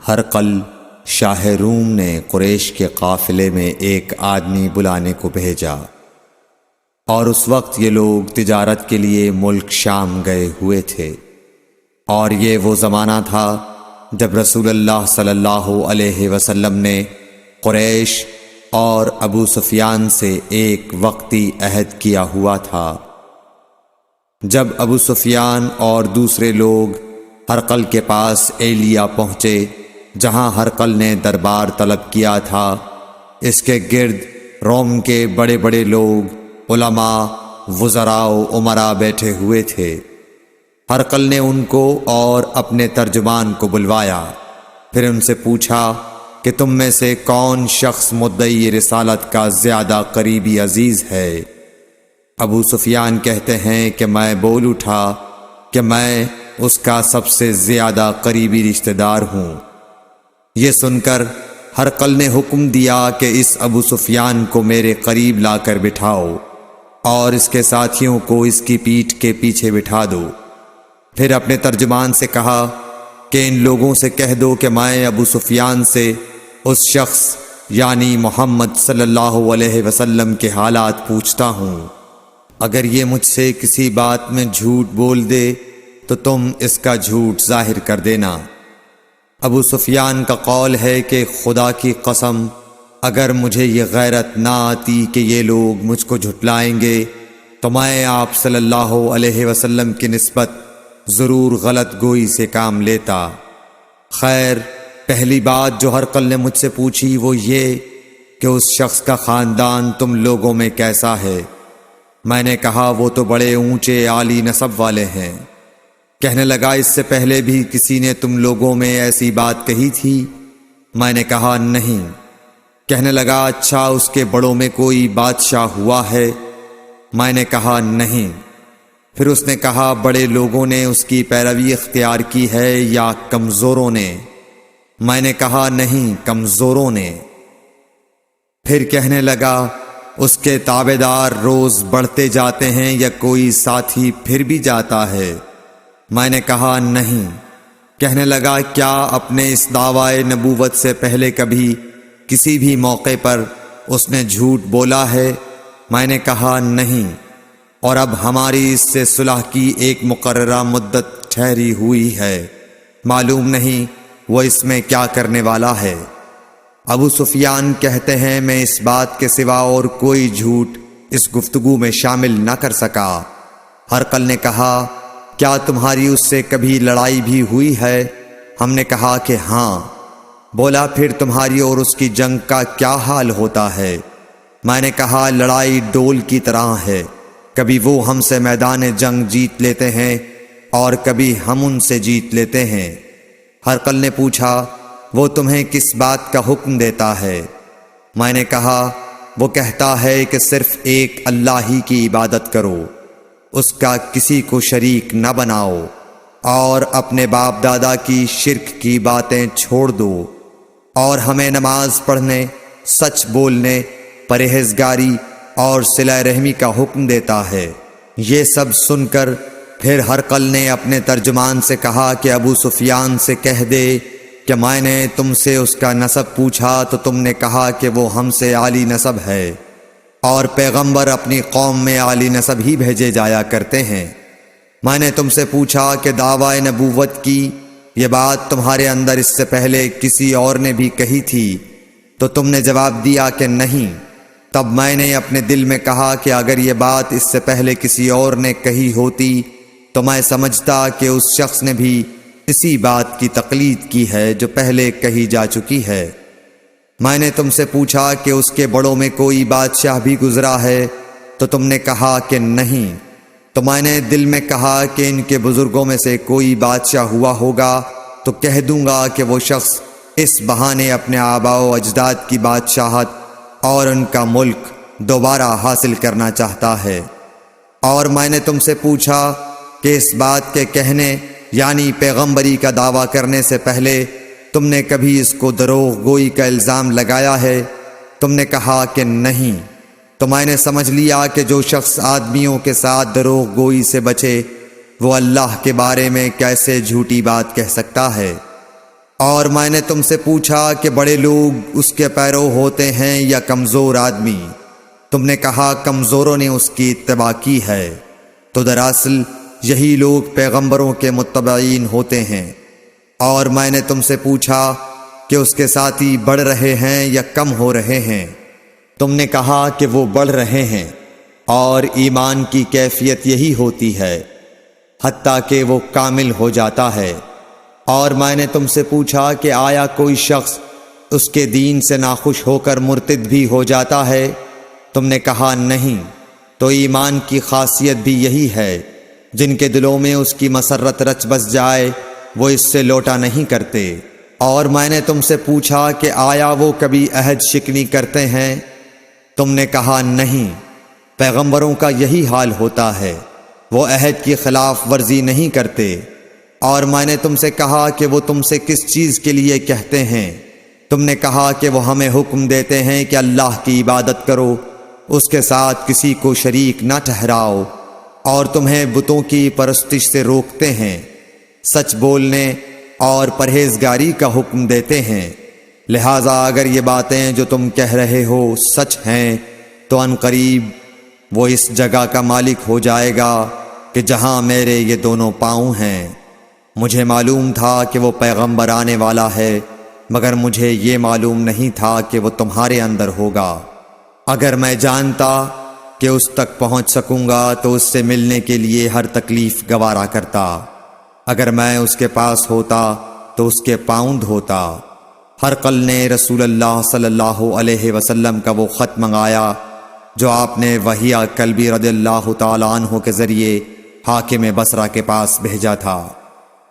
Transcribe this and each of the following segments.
ہرقل شاہ روم نے قریش کے قافلے میں ایک آدمی بلانے کو بھیجا، اور اس وقت یہ لوگ تجارت کے لیے ملک شام گئے ہوئے تھے، اور یہ وہ زمانہ تھا جب رسول اللہ صلی اللہ علیہ وسلم نے قریش اور ابو سفیان سے ایک وقتی عہد کیا ہوا تھا۔ جب ابو سفیان اور دوسرے لوگ ہرقل کے پاس ایلیا پہنچے جہاں ہرقل نے دربار طلب کیا تھا، اس کے گرد روم کے بڑے بڑے لوگ، علماء، وزراء و امراء بیٹھے ہوئے تھے۔ ہرقل نے ان کو اور اپنے ترجمان کو بلوایا، پھر ان سے پوچھا کہ تم میں سے کون شخص مدعی رسالت کا زیادہ قریبی عزیز ہے؟ ابو سفیان کہتے ہیں کہ میں بول اٹھا کہ میں اس کا سب سے زیادہ قریبی رشتہ دار ہوں۔ یہ سن کر ہرقل نے حکم دیا کہ اس ابو سفیان کو میرے قریب لا کر بٹھاؤ اور اس کے ساتھیوں کو اس کی پیٹھ کے پیچھے بٹھا دو۔ پھر اپنے ترجمان سے کہا کہ ان لوگوں سے کہہ دو کہ میں ابو سفیان سے اس شخص یعنی محمد صلی اللہ علیہ وسلم کے حالات پوچھتا ہوں، اگر یہ مجھ سے کسی بات میں جھوٹ بول دے تو تم اس کا جھوٹ ظاہر کر دینا۔ ابو سفیان کا قول ہے کہ خدا کی قسم اگر مجھے یہ غیرت نہ آتی کہ یہ لوگ مجھ کو جھٹلائیں گے تو میں آپ صلی اللہ علیہ وسلم کی نسبت ضرور غلط گوئی سے کام لیتا۔ خیر، پہلی بات جو ہرقل نے مجھ سے پوچھی وہ یہ کہ اس شخص کا خاندان تم لوگوں میں کیسا ہے؟ میں نے کہا وہ تو بڑے اونچے عالی نسب والے ہیں۔ کہنے لگا اس سے پہلے بھی کسی نے تم لوگوں میں ایسی بات کہی تھی؟ میں نے کہا نہیں۔ کہنے لگا اچھا اس کے بڑوں میں کوئی بادشاہ ہوا ہے؟ میں نے کہا نہیں۔ پھر اس نے کہا بڑے لوگوں نے اس کی پیروی اختیار کی ہے یا کمزوروں نے؟ میں نے کہا نہیں، کمزوروں نے۔ پھر کہنے لگا اس کے تابعدار روز بڑھتے جاتے ہیں یا کوئی ساتھی پھر بھی جاتا ہے؟ میں نے کہا نہیں۔ کہنے لگا کیا اپنے اس دعوی نبوت سے پہلے کبھی کسی بھی موقع پر اس نے جھوٹ بولا ہے؟ میں نے کہا نہیں، اور اب ہماری اس سے صلح کی ایک مقررہ مدت ٹھہری ہوئی ہے، معلوم نہیں وہ اس میں کیا کرنے والا ہے۔ ابو سفیان کہتے ہیں میں اس بات کے سوا اور کوئی جھوٹ اس گفتگو میں شامل نہ کر سکا۔ ہرقل نے کہا کیا تمہاری اس سے کبھی لڑائی بھی ہوئی ہے؟ ہم نے کہا کہ ہاں۔ بولا پھر تمہاری اور اس کی جنگ کا کیا حال ہوتا ہے؟ میں نے کہا لڑائی ڈول کی طرح ہے، کبھی وہ ہم سے میدان جنگ جیت لیتے ہیں اور کبھی ہم ان سے جیت لیتے ہیں۔ ہرقل نے پوچھا وہ تمہیں کس بات کا حکم دیتا ہے؟ میں نے کہا وہ کہتا ہے کہ صرف ایک اللہ ہی کی عبادت کرو، اس کا کسی کو شریک نہ بناؤ، اور اپنے باپ دادا کی شرک کی باتیں چھوڑ دو، اور ہمیں نماز پڑھنے، سچ بولنے، پرہیزگاری اور صلہ رحمی کا حکم دیتا ہے۔ یہ سب سن کر پھر ہرقل نے اپنے ترجمان سے کہا کہ ابو سفیان سے کہہ دے کہ میں نے تم سے اس کا نسب پوچھا تو تم نے کہا کہ وہ ہم سے عالی نسب ہے، اور پیغمبر اپنی قوم میں عالی نسب ہی بھیجے جایا کرتے ہیں۔ میں نے تم سے پوچھا کہ دعوی نبوت کی یہ بات تمہارے اندر اس سے پہلے کسی اور نے بھی کہی تھی تو تم نے جواب دیا کہ نہیں۔ تب میں نے اپنے دل میں کہا کہ اگر یہ بات اس سے پہلے کسی اور نے کہی ہوتی تو میں سمجھتا کہ اس شخص نے بھی اسی بات کی تقلید کی ہے جو پہلے کہی جا چکی ہے۔ میں نے تم سے پوچھا کہ اس کے بڑوں میں کوئی بادشاہ بھی گزرا ہے تو تم نے کہا کہ نہیں۔ تو میں نے دل میں کہا کہ ان کے بزرگوں میں سے کوئی بادشاہ ہوا ہوگا تو کہہ دوں گا کہ وہ شخص اس بہانے اپنے آباء و اجداد کی بادشاہت اور ان کا ملک دوبارہ حاصل کرنا چاہتا ہے۔ اور میں نے تم سے پوچھا کہ اس بات کے کہنے یعنی پیغمبری کا دعویٰ کرنے سے پہلے تم نے کبھی اس کو دروغ گوئی کا الزام لگایا ہے؟ تم نے کہا کہ نہیں۔ تو میں نے سمجھ لیا کہ جو شخص آدمیوں کے ساتھ دروغ گوئی سے بچے وہ اللہ کے بارے میں کیسے جھوٹی بات کہہ سکتا ہے۔ اور میں نے تم سے پوچھا کہ بڑے لوگ اس کے پیرو ہوتے ہیں یا کمزور آدمی؟ تم نے کہا کمزوروں نے اس کی اتباع کی ہے۔ تو دراصل یہی لوگ پیغمبروں کے متبعین ہوتے ہیں۔ اور میں نے تم سے پوچھا کہ اس کے ساتھی بڑھ رہے ہیں یا کم ہو رہے ہیں؟ تم نے کہا کہ وہ بڑھ رہے ہیں، اور ایمان کی کیفیت یہی ہوتی ہے حتیٰ کہ وہ کامل ہو جاتا ہے۔ اور میں نے تم سے پوچھا کہ آیا کوئی شخص اس کے دین سے ناخوش ہو کر مرتد بھی ہو جاتا ہے؟ تم نے کہا نہیں۔ تو ایمان کی خاصیت بھی یہی ہے، جن کے دلوں میں اس کی مسرت رچ بس جائے وہ اس سے لوٹا نہیں کرتے۔ اور میں نے تم سے پوچھا کہ آیا وہ کبھی عہد شکنی کرتے ہیں؟ تم نے کہا نہیں۔ پیغمبروں کا یہی حال ہوتا ہے، وہ عہد کی خلاف ورزی نہیں کرتے۔ اور میں نے تم سے کہا کہ وہ تم سے کس چیز کے لیے کہتے ہیں؟ تم نے کہا کہ وہ ہمیں حکم دیتے ہیں کہ اللہ کی عبادت کرو، اس کے ساتھ کسی کو شریک نہ ٹھہراؤ، اور تمہیں بتوں کی پرستش سے روکتے ہیں، سچ بولنے اور پرہیزگاری کا حکم دیتے ہیں۔ لہٰذا اگر یہ باتیں جو تم کہہ رہے ہو سچ ہیں تو ان قریب وہ اس جگہ کا مالک ہو جائے گا کہ جہاں میرے یہ دونوں پاؤں ہیں۔ مجھے معلوم تھا کہ وہ پیغمبر آنے والا ہے، مگر مجھے یہ معلوم نہیں تھا کہ وہ تمہارے اندر ہوگا۔ اگر میں جانتا کہ اس تک پہنچ سکوں گا تو اس سے ملنے کے لیے ہر تکلیف گوارا کرتا۔ اگر میں اس کے پاس ہوتا تو اس کے پاؤں دھوتا۔ ہرقل نے رسول اللہ صلی اللہ علیہ وسلم کا وہ خط منگایا جو آپ نے وحیہ کلبی رضی اللہ تعالیٰ عنہ کے ذریعے حاکم بصرہ کے پاس بھیجا تھا،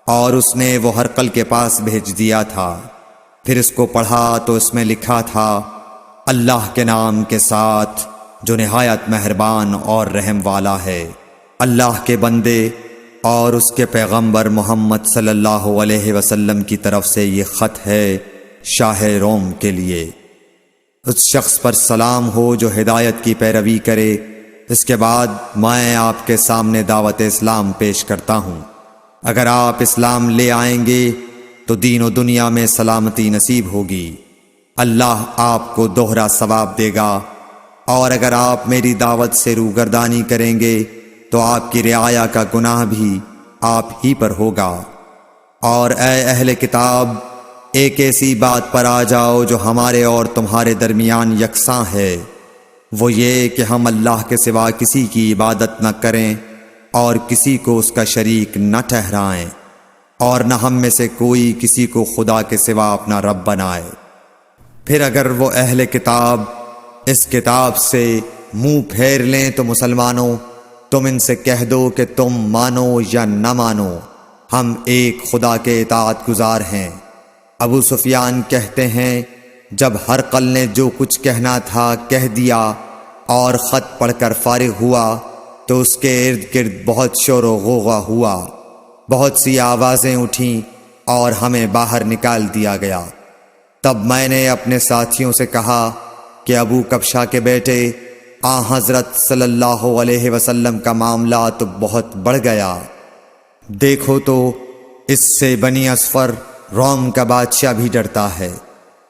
اور اس نے وہ ہرقل کے پاس بھیج دیا تھا۔ پھر اس کو پڑھا تو اس میں لکھا تھا، اللہ کے نام کے ساتھ جو نہایت مہربان اور رحم والا ہے۔ اللہ کے بندے اور اس کے پیغمبر محمد صلی اللہ علیہ وسلم کی طرف سے یہ خط ہے شاہ روم کے لیے۔ اس شخص پر سلام ہو جو ہدایت کی پیروی کرے۔ اس کے بعد میں آپ کے سامنے دعوت اسلام پیش کرتا ہوں۔ اگر آپ اسلام لے آئیں گے تو دین و دنیا میں سلامتی نصیب ہوگی، اللہ آپ کو دوہرا ثواب دے گا۔ اور اگر آپ میری دعوت سے روگردانی کریں گے تو آپ کی رعایا کا گناہ بھی آپ ہی پر ہوگا۔ اور اے اہل کتاب، ایک ایسی بات پر آ جاؤ جو ہمارے اور تمہارے درمیان یکساں ہے، وہ یہ کہ ہم اللہ کے سوا کسی کی عبادت نہ کریں اور کسی کو اس کا شریک نہ ٹھہرائیں، اور نہ ہم میں سے کوئی کسی کو خدا کے سوا اپنا رب بنائے۔ پھر اگر وہ اہل کتاب اس کتاب سے منہ پھیر لیں تو مسلمانوں، تم ان سے کہہ دو کہ تم مانو یا نہ مانو، ہم ایک خدا کے اطاعت گزار ہیں۔ ابو سفیان کہتے ہیں، جب ہرقل نے جو کچھ کہنا تھا کہہ دیا اور خط پڑھ کر فارغ ہوا تو اس کے ارد گرد بہت شور و غوغا ہوا، بہت سی آوازیں اٹھیں اور ہمیں باہر نکال دیا گیا۔ تب میں نے اپنے ساتھیوں سے کہا کہ ابو کبشہ کے بیٹے حضرت صلی اللہ علیہ وسلم کا معاملہ تو بہت بڑھ گیا۔ دیکھو تو اس سے بنی اصفر روم کا بادشاہ بھی ڈرتا ہے۔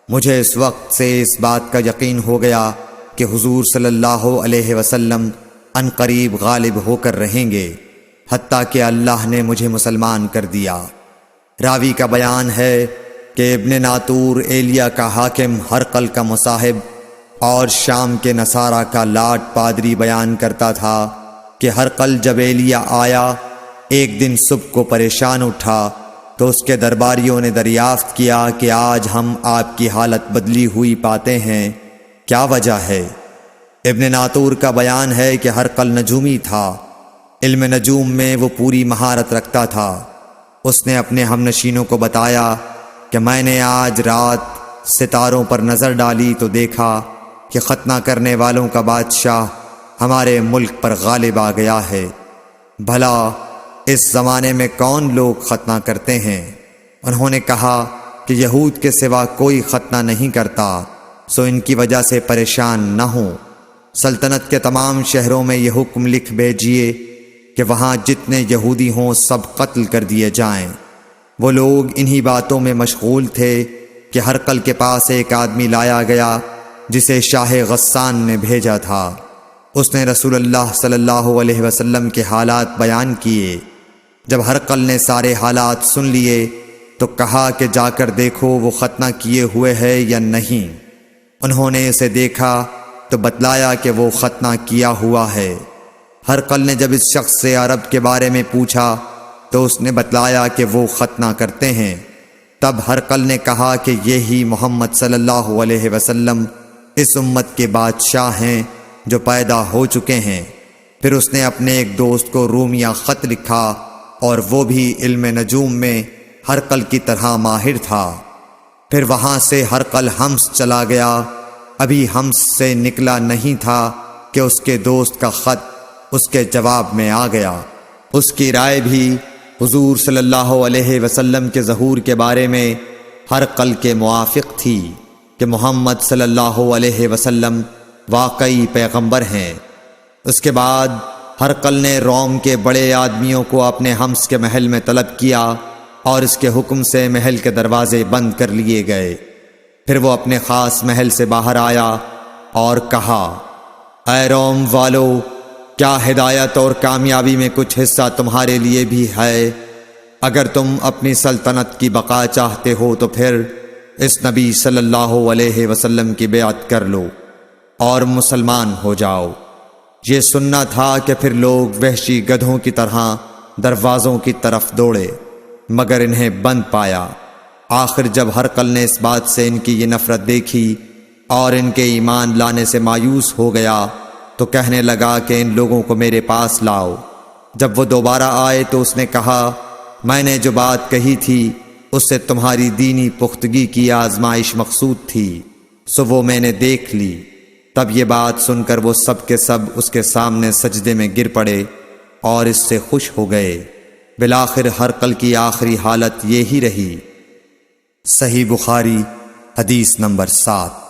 مجھے اس وقت سے اس بات کا یقین ہو گیا کہ حضور صلی اللہ علیہ وسلم ان قریب غالب ہو کر رہیں گے، حتیٰ کہ اللہ نے مجھے مسلمان کر دیا۔ راوی کا بیان ہے کہ ابن ناطور ایلیا کا حاکم ہرقل کا مصاحب اور شام کے نصارہ کا لاٹ پادری بیان کرتا تھا کہ ہرقل جب ایلیا آیا ایک دن صبح کو پریشان اٹھا تو اس کے درباریوں نے دریافت کیا کہ آج ہم آپ کی حالت بدلی ہوئی پاتے ہیں، کیا وجہ ہے؟ ابن ناطور کا بیان ہے کہ ہرقل نجومی تھا، علم نجوم میں وہ پوری مہارت رکھتا تھا۔ اس نے اپنے ہم نشینوں کو بتایا کہ میں نے آج رات ستاروں پر نظر ڈالی تو دیکھا کہ ختنہ کرنے والوں کا بادشاہ ہمارے ملک پر غالب آ گیا ہے۔ بھلا اس زمانے میں کون لوگ ختنہ کرتے ہیں؟ انہوں نے کہا کہ یہود کے سوا کوئی ختنہ نہیں کرتا، سو ان کی وجہ سے پریشان نہ ہوں۔ سلطنت کے تمام شہروں میں یہ حکم لکھ بھیجیے کہ وہاں جتنے یہودی ہوں سب قتل کر دیے جائیں۔ وہ لوگ انہی باتوں میں مشغول تھے کہ ہرقل کے پاس ایک آدمی لایا گیا جسے شاہ غسان نے بھیجا تھا۔ اس نے رسول اللہ صلی اللہ علیہ وسلم کے حالات بیان کیے۔ جب ہرقل نے سارے حالات سن لیے تو کہا کہ جا کر دیکھو وہ ختنہ کیے ہوئے ہے یا نہیں۔ انہوں نے اسے دیکھا تو بتلایا کہ وہ ختنہ کیا ہوا ہے۔ ہرقل نے جب اس شخص سے عرب کے بارے میں پوچھا تو اس نے بتلایا کہ وہ ختنہ کرتے ہیں۔ تب ہرقل نے کہا کہ یہی محمد صلی اللہ علیہ وسلم اس امت کے بادشاہ ہیں جو پیدا ہو چکے ہیں۔ پھر اس نے اپنے ایک دوست کو رومیہ خط لکھا اور وہ بھی علم نجوم میں ہرقل کی طرح ماہر تھا۔ پھر وہاں سے ہرقل حمص چلا گیا۔ ابھی حمص سے نکلا نہیں تھا کہ اس کے دوست کا خط اس کے جواب میں آ گیا۔ اس کی رائے بھی حضور صلی اللہ علیہ وسلم کے ظہور کے بارے میں ہرقل کے موافق تھی کہ محمد صلی اللہ علیہ وسلم واقعی پیغمبر ہیں۔ اس کے بعد ہرقل نے روم کے بڑے آدمیوں کو اپنے حمص کے محل میں طلب کیا اور اس کے حکم سے محل کے دروازے بند کر لیے گئے۔ پھر وہ اپنے خاص محل سے باہر آیا اور کہا، اے روم والو، کیا ہدایت اور کامیابی میں کچھ حصہ تمہارے لیے بھی ہے؟ اگر تم اپنی سلطنت کی بقا چاہتے ہو تو پھر اس نبی صلی اللہ علیہ وسلم کی بیعت کر لو اور مسلمان ہو جاؤ۔ یہ سننا تھا کہ پھر لوگ وحشی گدھوں کی طرح دروازوں کی طرف دوڑے مگر انہیں بند پایا۔ آخر جب ہرقل نے اس بات سے ان کی یہ نفرت دیکھی اور ان کے ایمان لانے سے مایوس ہو گیا تو کہنے لگا کہ ان لوگوں کو میرے پاس لاؤ۔ جب وہ دوبارہ آئے تو اس نے کہا، میں نے جو بات کہی تھی اس سے تمہاری دینی پختگی کی آزمائش مقصود تھی، سو وہ میں نے دیکھ لی۔ تب یہ بات سن کر وہ سب کے سب اس کے سامنے سجدے میں گر پڑے اور اس سے خوش ہو گئے۔ بالآخر ہرقل کی آخری حالت یہی رہی۔ صحیح بخاری حدیث نمبر 7۔